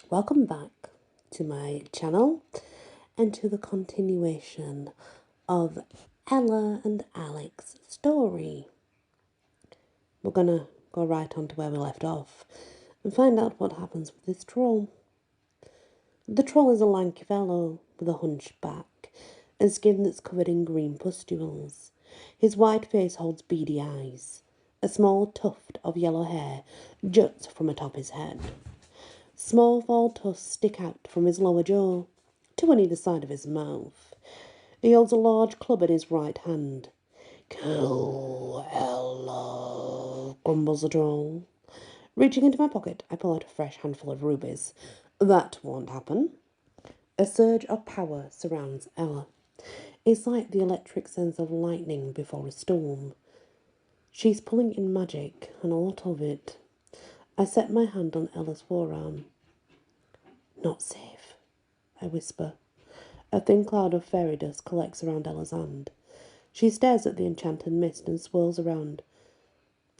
Welcome back to my channel and to the continuation of Ella and Alex's story. We're gonna go right on to where we left off and find out what happens with this troll. The troll is a lanky fellow with a hunched back and skin that's covered in green pustules. His white face holds beady eyes. A small tuft of yellow hair juts from atop his head. Small fall tusks stick out from his lower jaw, two on either side of his mouth. He holds a large club in his right hand. "Kill Ella," grumbles the troll. Reaching into my pocket, I pull out a fresh handful of rubies. That won't happen. A surge of power surrounds Ella. It's like the electric sense of lightning before a storm. She's pulling in magic, and a lot of it. I set my hand on Ella's forearm. "Not safe," I whisper. A thin cloud of fairy dust collects around Ella's hand. She stares at the enchanted mist and swirls it around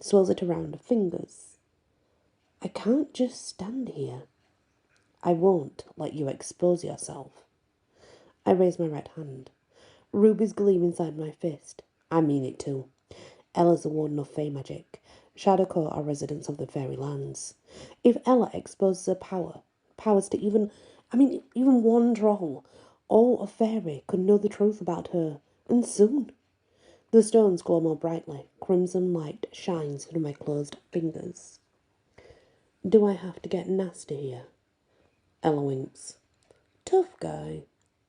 her fingers. "I can't just stand here." "I won't let you expose yourself." I raise my right hand. Rubies gleam inside my fist. I mean it too. Ella's a warden of fey magic. Shadowcore are residents of the fairy lands. If Ella exposes her powers to even one troll, all of fairy could know the truth about her, and soon. The stones glow more brightly. Crimson light shines through my closed fingers. "Do I have to get nasty here?" Ella winks. "Tough guy.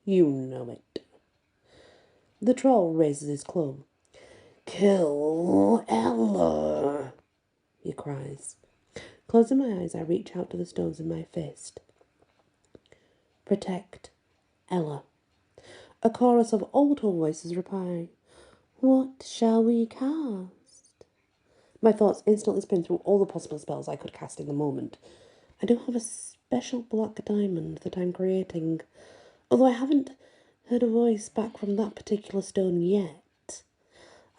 You know it." The troll raises his club. "Kill Ella," he cries. Closing my eyes, I reach out to the stones in my fist. "Protect Ella." A chorus of auto voices reply. "What shall we cast?" My thoughts instantly spin through all the possible spells I could cast in the moment. I do have a special black diamond that I'm creating, although I haven't heard a voice back from that particular stone yet.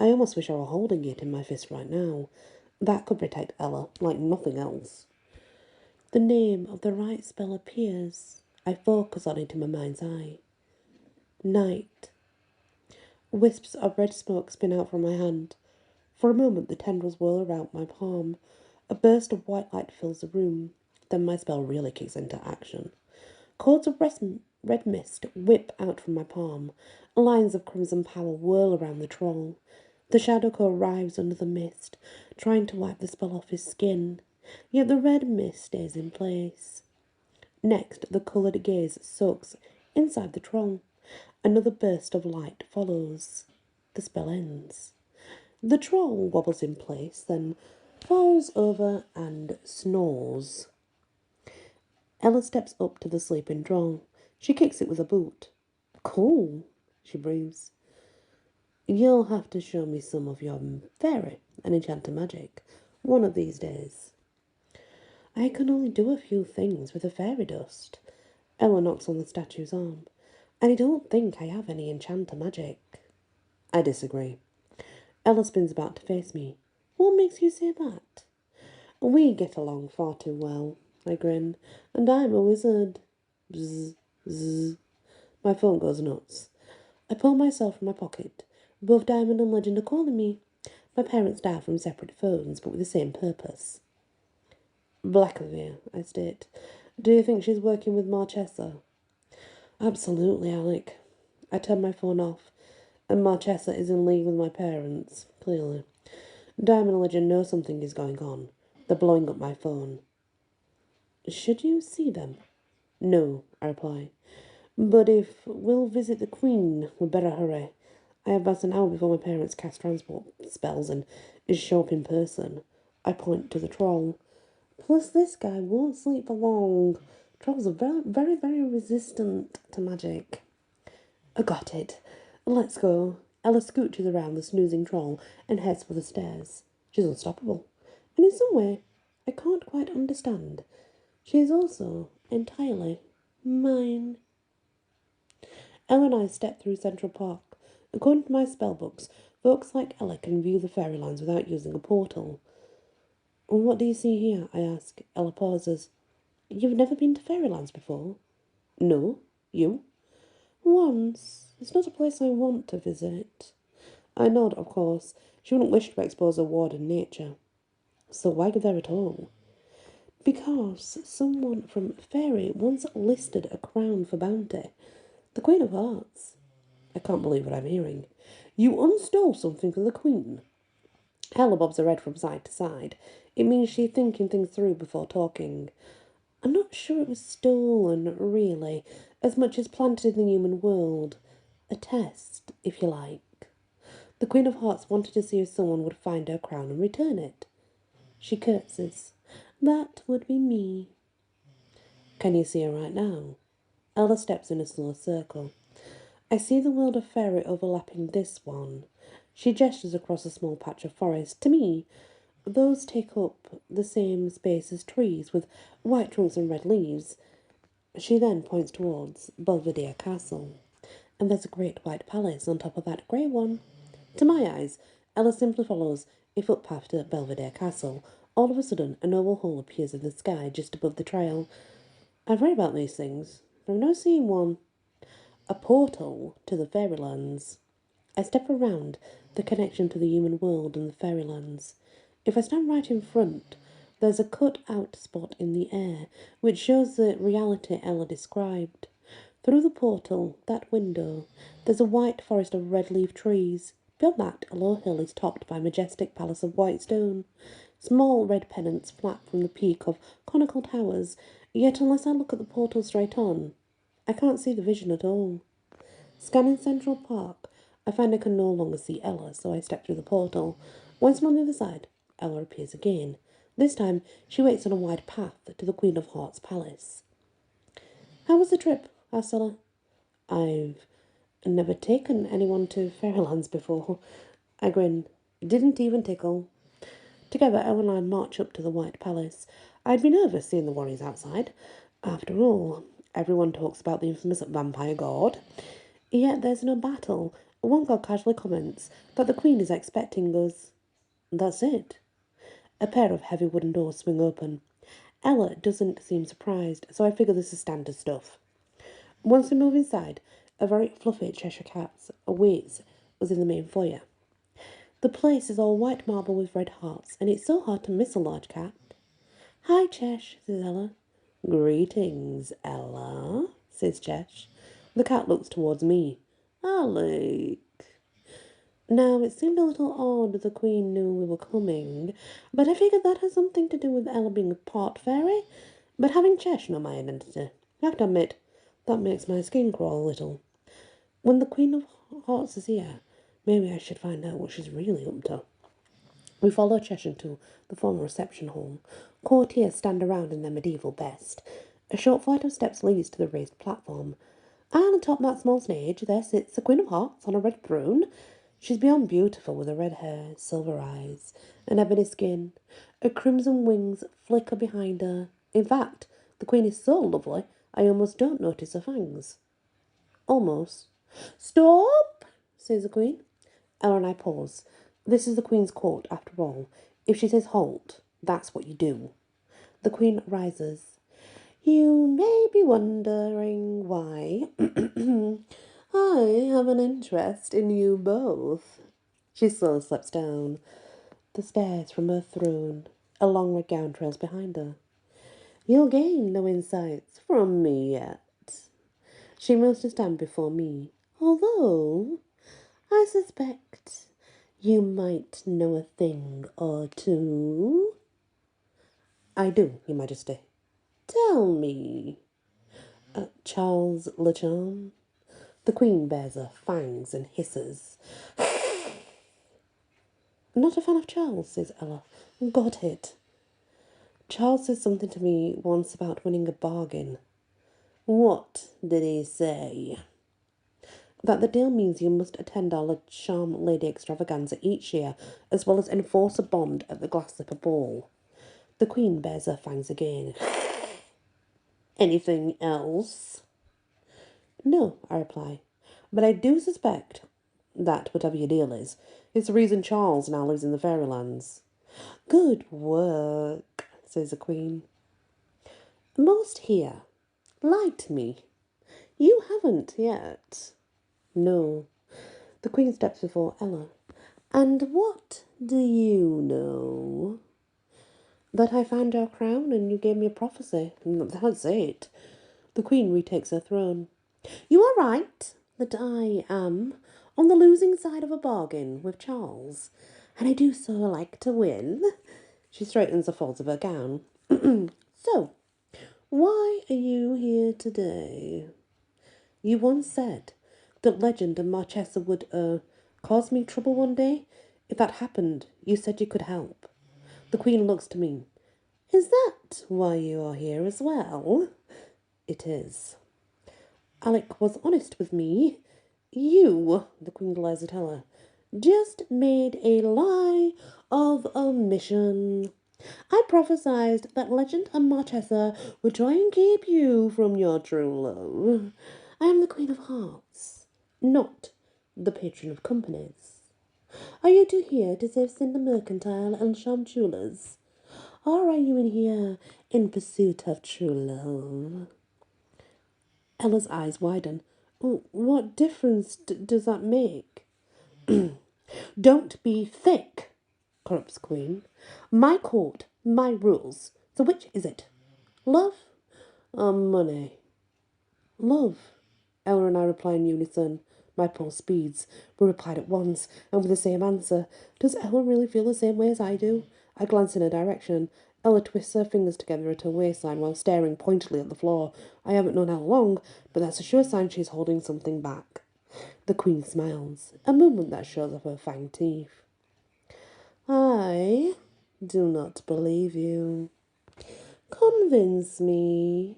I almost wish I were holding it in my fist right now. That could protect Ella like nothing else. The name of the right spell appears. I focus on it in my mind's eye. Night. Wisps of red smoke spin out from my hand. For a moment the tendrils whirl around my palm. A burst of white light fills the room. Then my spell really kicks into action. Cords of red mist whip out from my palm. Lines of crimson power whirl around the troll. The Shadowcore arrives under the mist, trying to wipe the spell off his skin. Yet the red mist stays in place. Next, the coloured gaze soaks inside the troll. Another burst of light follows. The spell ends. The troll wobbles in place, then falls over and snores. Ella steps up to the sleeping troll. She kicks it with a boot. "Cool," she breathes. "You'll have to show me some of your fairy and enchanted magic one of these days." "I can only do a few things with the fairy dust." Ella knocks on the statue's arm. "I don't think I have any enchanted magic." I disagree. Ella spins about to face me. "What makes you say that?" "We get along far too well," I grin. "And I'm a wizard." Bzz, bzz. My phone goes nuts. I pull myself from my pocket. Both Diamond and Legend are calling me. My parents dial from separate phones, but with the same purpose. "Black of you," I state. "Do you think she's working with Marchesa?" "Absolutely, Alec." I turn my phone off, and Marchesa is in league with my parents, clearly. Diamond and Legend know something is going on. They're blowing up my phone. "Should you see them?" "No," I reply. "But if we'll visit the Queen, we'd better hurry. I have about an hour before my parents cast transport spells and show up in person." I point to the troll. "Plus, this guy won't sleep for long. Trolls are very, very, very resistant to magic." "I got it. Let's go." Ella scooches around the snoozing troll and heads for the stairs. She's unstoppable. And in some way, I can't quite understand. She is also entirely mine. Ella and I step through Central Park. According to my spellbooks, folks like Ella can view the fairylands without using a portal. "What do you see here?" I ask. Ella pauses. You've never been to Fairylands before? No. You? Once. It's not a place I want to visit. I nod, of course. She wouldn't wish to expose a warden nature. So why go there at all? Because someone from Fairy once listed a crown for bounty. The Queen of Hearts. I can't believe what I'm hearing. You unstole something for the Queen. Ella bobs her head from side to side. It means she's thinking things through before talking. I'm not sure it was stolen, really, as much as planted in the human world. A test, if you like. The Queen of Hearts wanted to see if someone would find her crown and return it. She curtsies. That would be me. Can you see her right now? Ella steps in a slow circle. I see the world of fairy overlapping this one. She gestures across a small patch of forest. To me, those take up the same space as trees, with white trunks and red leaves. She then points towards Belvedere Castle. And there's a great white palace on top of that grey one. To my eyes, Ella simply follows a footpath to Belvedere Castle. All of a sudden, a noble hall appears in the sky just above the trail. I've read about these things, but I've never seen one. A portal to the Fairylands. I step around the connection to the human world and the Fairylands. If I stand right in front, there's a cut-out spot in the air, which shows the reality Ella described. Through the portal, that window, there's a white forest of red-leaf trees. Beyond that, a low hill is topped by a majestic palace of white stone. Small red pennants flap from the peak of conical towers, yet unless I look at the portal straight on, I can't see the vision at all. Scanning Central Park, I find I can no longer see Ella, so I step through the portal. Once I'm on the other side, Ella appears again. This time, she waits on a wide path to the Queen of Hearts' palace. How was the trip? Asked Ella. I've never taken anyone to Fairylands before. I grin. Didn't even tickle. Together, Ella and I march up to the White Palace. I'd be nervous seeing the warriors outside. After all, everyone talks about the infamous vampire god. Yet there's no battle. One god casually comments that the Queen is expecting us. That's it. A pair of heavy wooden doors swing open. Ella doesn't seem surprised, so I figure this is standard stuff. Once we move inside, a very fluffy Cheshire cat awaits us in the main foyer. The place is all white marble with red hearts, and it's so hard to miss a large cat. Hi, Chesh, says Ella. Greetings, Ella, says Chesh. The cat looks towards me. Alec. Now, it seemed a little odd the Queen knew we were coming, but I figured that had something to do with Ella being a part fairy. But having Chesh know my identity, I have to admit, that makes my skin crawl a little. When the Queen of Hearts is here, maybe I should find out what she's really up to. We follow Cheshire to the former reception hall. Courtiers stand around in their medieval best. A short flight of steps leads to the raised platform. And atop that small stage, there sits the Queen of Hearts on a red throne. She's beyond beautiful, with her red hair, silver eyes, and ebony skin. Her crimson wings flicker behind her. In fact, the Queen is so lovely, I almost don't notice her fangs. Almost. Stop, says the Queen. Ella and I pause. This is the Queen's court, after all. If she says halt, that's what you do. The Queen rises. You may be wondering why I have an interest in you both. She slowly slips down the stairs from her throne. A long red gown trails behind her. You'll gain no insights from me yet. She moves to stand before me, although I suspect you might know a thing or two. I do, Your Majesty. Tell me. Charles LeCharme. The Queen bares her fangs and hisses. Not a fan of Charles, says Ella. Got it. Charles said something to me once about winning a bargain. What did he say? That the deal means you must attend our LeCharme Lady Extravaganza each year, as well as enforce a bond at the Glass Slipper Ball. The Queen bares her fangs again. Anything else? No, I reply, but I do suspect that, whatever your deal is, it's the reason Charles now lives in the Fairylands. Good work, says the Queen. Most here lied to me. You haven't yet. No. The Queen steps before Ella. And what do you know? That I found your crown and you gave me a prophecy. That's it. The Queen retakes her throne. You are right that I am on the losing side of a bargain with Charles, and I do so like to win. She straightens the folds of her gown. So, why are you here today? You once said that Legend and Marchesa would, cause me trouble one day. If that happened, you said you could help. The Queen looks to me. Is that why you are here as well? It is. Alec was honest with me. You, the Queen glares at Ella, just made a lie of omission. I prophesied that Legend and Marchesa would try and keep you from your true love. I am the Queen of Hearts, not the patron of companies. Are you two here to save Cinder Mercantile and Sham Jewelers? Or are you in here in pursuit of true love? Ella's eyes widen. What difference does that make? Don't be thick, corrupts Queen. My court, my rules. So which is it? Love or money? Love. Ella and I reply in unison. My pulse speeds. We replied at once, and with the same answer. Does Ella really feel the same way as I do? I glance in her direction. Ella twists her fingers together at her waistline while staring pointedly at the floor. I haven't known Ella long, but that's a sure sign she's holding something back. The Queen smiles, a movement that shows off her fang teeth. I do not believe you. Convince me.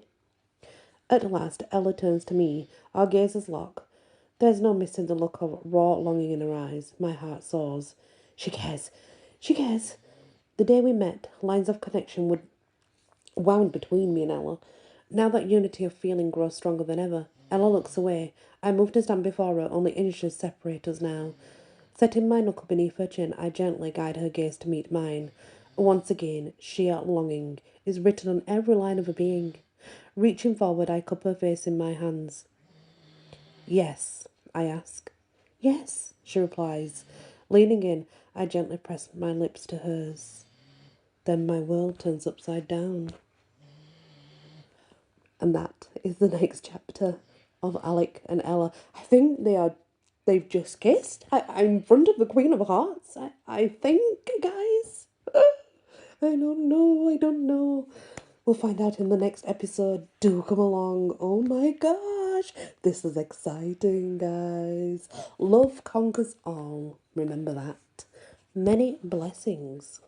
At last, Ella turns to me. Our gazes lock. There's no missing the look of raw longing in her eyes. My heart soars. She cares. She cares. The day we met, lines of connection would wound between me and Ella. Now that unity of feeling grows stronger than ever. Ella looks away. I move to stand before her. Only inches separate us now. Setting my knuckle beneath her chin, I gently guide her gaze to meet mine. Once again, sheer longing is written on every line of her being. Reaching forward, I cup her face in my hands. Yes, I ask. Yes, she replies. Leaning in, I gently press my lips to hers. Then my world turns upside down. And that is the next chapter of Alec and Ella. I think they've just kissed. I'm in front of the Queen of Hearts. I think, guys. I don't know. We'll find out in the next episode. Do come along. Oh my gosh. This is exciting, guys. Love conquers all. Remember that. Many blessings.